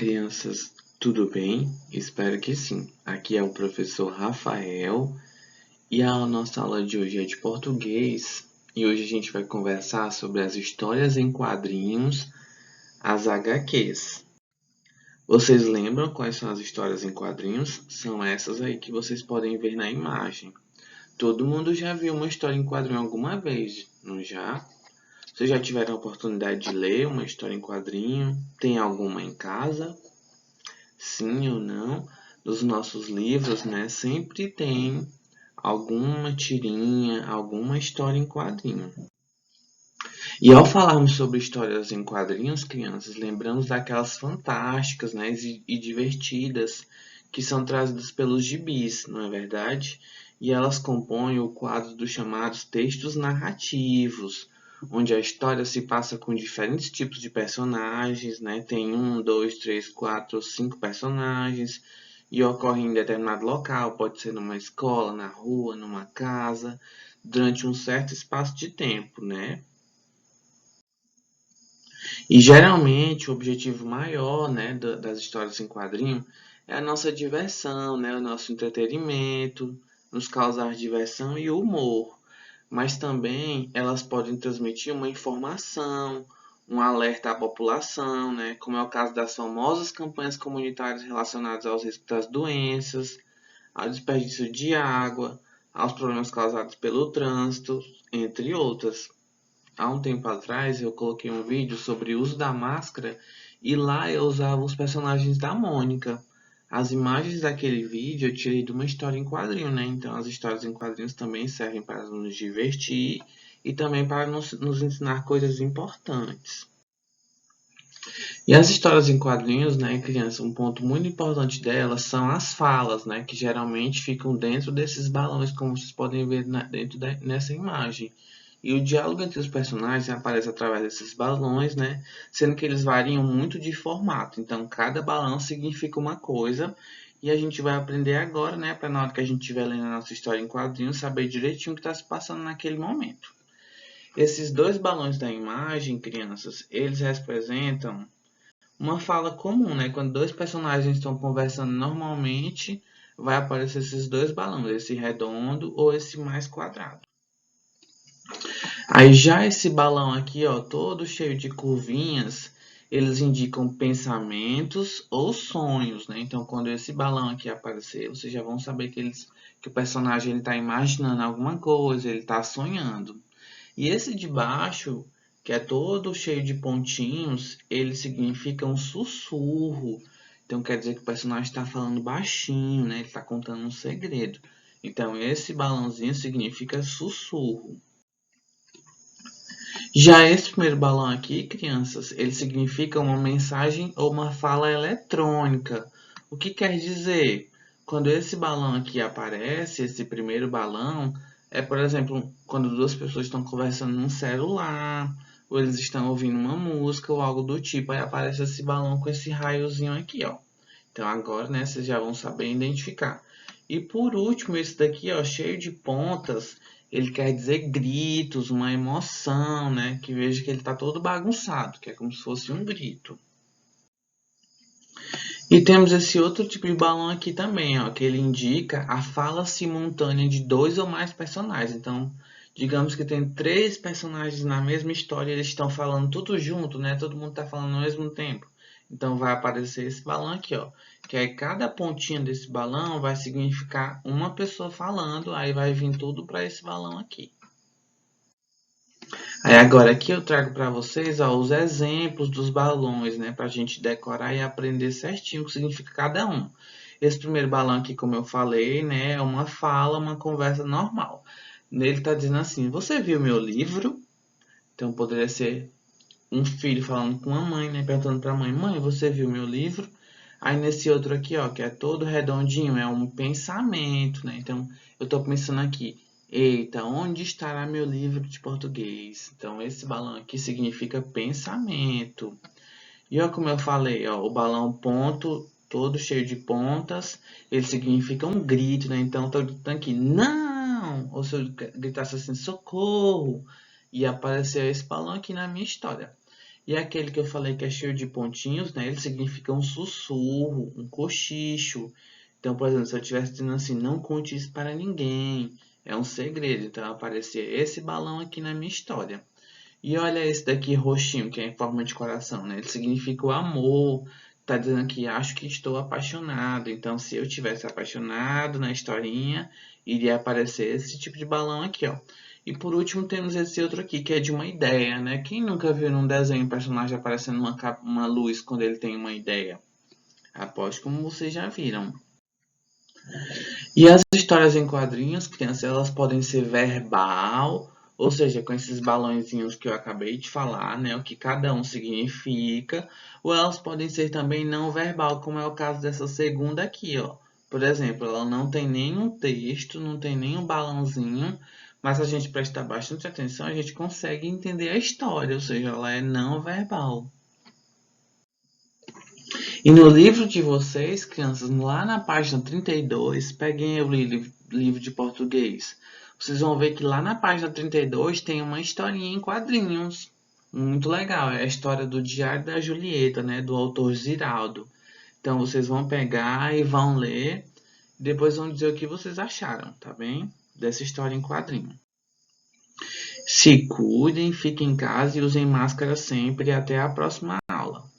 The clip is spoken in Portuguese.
crianças, tudo bem? Espero que sim. Aqui é o professor Rafael e a nossa aula de hoje é de português e hoje a gente vai conversar sobre as histórias em quadrinhos, as HQs. Vocês lembram quais são as histórias em quadrinhos? São essas aí que vocês podem ver na imagem. Todo mundo já viu uma história em quadrinho alguma vez, não já? Vocês já tiveram a oportunidade de ler uma história em quadrinho? Tem alguma em casa? Sim ou não? Nos nossos livros, né, sempre tem alguma tirinha, alguma história em quadrinho. E ao falarmos sobre histórias em quadrinhos, crianças, lembramos daquelas fantásticas, né, e divertidas que são trazidas pelos gibis, não é verdade? E elas compõem o quadro dos chamados textos narrativos, onde a história se passa com diferentes tipos de personagens, né? Tem 5 personagens e ocorre em determinado local, pode ser numa escola, na rua, numa casa, durante um certo espaço de tempo, né? E geralmente o objetivo maior, né, das histórias em quadrinho é a nossa diversão, né, o nosso entretenimento, nos causar diversão e humor. Mas também elas podem transmitir uma informação, um alerta à população, né, como é o caso das famosas campanhas comunitárias relacionadas aos riscos das doenças, ao desperdício de água, aos problemas causados pelo trânsito, entre outras. Há um tempo atrás eu coloquei um vídeo sobre o uso da máscara e lá eu usava os personagens da Mônica. As imagens daquele vídeo eu tirei de uma história em quadrinho, né? Então as histórias em quadrinhos também servem para nos divertir e também para nos ensinar coisas importantes. E as histórias em quadrinhos, né, criança, um ponto muito importante delas são as falas, né, que geralmente ficam dentro desses balões, como vocês podem ver nessa imagem. E o diálogo entre os personagens aparece através desses balões, né? Sendo que eles variam muito de formato. Então, cada balão significa uma coisa. E a gente vai aprender agora, né? Para na hora que a gente estiver lendo a nossa história em quadrinhos, saber direitinho o que está se passando naquele momento. Esses dois balões da imagem, crianças, eles representam uma fala comum, né? Quando dois personagens estão conversando normalmente, vai aparecer esses dois balões, esse redondo ou esse mais quadrado. Aí já esse balão aqui, ó, todo cheio de curvinhas, eles indicam pensamentos ou sonhos, né? Então, quando esse balão aqui aparecer, vocês já vão saber que o personagem está imaginando alguma coisa, ele está sonhando. E esse de baixo, que é todo cheio de pontinhos, ele significa um sussurro. Então, quer dizer que o personagem está falando baixinho, né? Ele está contando um segredo. Então, esse balãozinho significa sussurro. Já esse primeiro balão aqui, crianças, ele significa uma mensagem ou uma fala eletrônica. O que quer dizer? Quando esse balão aqui aparece, esse primeiro balão, é, por exemplo, quando duas pessoas estão conversando num celular, ou eles estão ouvindo uma música ou algo do tipo, aí aparece esse balão com esse raiozinho aqui, ó. Então agora, né, vocês já vão saber identificar. E por último, esse daqui, ó, cheio de pontas, ele quer dizer gritos, uma emoção, né? Que veja que ele está todo bagunçado, que é como se fosse um grito. E temos esse outro tipo de balão aqui também, ó, que ele indica a fala simultânea de dois ou mais personagens. Então, digamos que tem 3 personagens na mesma história, eles estão falando tudo junto, né? Todo mundo está falando ao mesmo tempo. Então, vai aparecer esse balão aqui, ó, que aí cada pontinha desse balão vai significar uma pessoa falando, aí vai vir tudo para esse balão aqui. Aí agora aqui eu trago para vocês, ó, os exemplos dos balões, né, para a gente decorar e aprender certinho o que significa cada um. Esse primeiro balão aqui, como eu falei, né, é uma fala, uma conversa normal. Nele está dizendo assim: você viu meu livro? Então poderia ser um filho falando com a mãe, né, perguntando para a mãe: mãe, você viu meu livro? Aí nesse outro aqui, ó, que é todo redondinho, é um pensamento, né? Então eu estou pensando aqui: eita, onde estará meu livro de português? Então esse balão aqui significa pensamento. E ó, como eu falei, ó, o balão ponto, todo cheio de pontas, ele significa um grito, né? Então eu tô gritando aqui: não! Ou se eu gritasse assim: socorro! E apareceu esse balão aqui na minha história. E aquele que eu falei que é cheio de pontinhos, né? Ele significa um sussurro, um cochicho. Então, por exemplo, se eu estivesse dizendo assim, não conte isso para ninguém, é um segredo. Então, aparecia esse balão aqui na minha história. E olha esse daqui roxinho, que é em forma de coração, né? Ele significa o amor. Tá dizendo aqui, acho que estou apaixonado. Então, se eu tivesse apaixonado na historinha, iria aparecer esse tipo de balão aqui, ó. E por último, temos esse outro aqui, que é de uma ideia, né? Quem nunca viu num desenho um personagem aparecendo uma luz quando ele tem uma ideia? Aposto como vocês já viram. E as histórias em quadrinhos, crianças, elas podem ser verbal, ou seja, com esses balãozinhos que eu acabei de falar, né, o que cada um significa, ou elas podem ser também não verbal, como é o caso dessa segunda aqui, ó. Por exemplo, ela não tem nenhum texto, não tem nenhum balãozinho, mas se a gente prestar bastante atenção, a gente consegue entender a história, ou seja, ela é não verbal. E no livro de vocês, crianças, lá na página 32, peguem o livro de português. Vocês vão ver que lá na página 32 tem uma historinha em quadrinhos. Muito legal. É a história do Diário da Julieta, né? Do autor Ziraldo. Então vocês vão pegar e vão ler. Depois vão dizer o que vocês acharam, tá bem? Dessa história em quadrinho. Se cuidem, fiquem em casa e usem máscara sempre. E até a próxima aula.